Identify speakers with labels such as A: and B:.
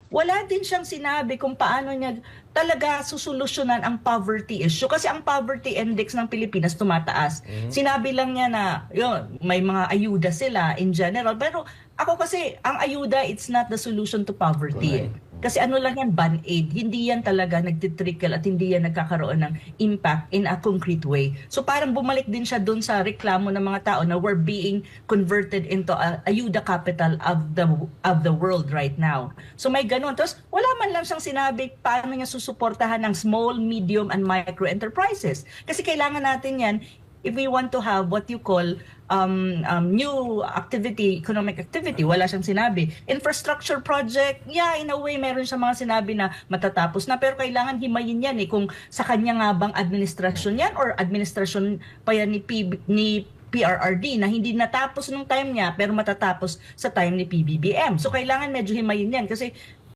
A: wala din siyang sinabi kung paano niya talaga susolusyonan ang poverty issue. Kasi ang poverty index ng Pilipinas tumataas. Sinabi lang niya na yun, may mga ayuda sila in general. Pero ako kasi, ang ayuda, it's not the solution to poverty.
B: Correct.
A: Kasi ano lang yan, band-aid. Hindi yan talaga nagtitrickle at hindi yan nagkakaroon ng impact in a concrete way. So parang bumalik din siya dun sa reklamo ng mga tao na we're being converted into a ayuda capital of the world right now. So may ganun. Tapos wala man lang siyang sinabi paano niya susuportahan ng small, medium, and micro enterprises. Kasi kailangan natin yan if we want to have what you call new activity, economic activity. Wala siyang sinabi. Infrastructure project, yeah, in a way, meron siyang mga sinabi na matatapos na, pero kailangan himayin yan eh, kung sa kanya nga bang administrasyon yan or administrasyon pa yan ni PRRD na hindi natapos nung time niya pero matatapos sa time ni PBBM. So kailangan medyo himayin yan kasi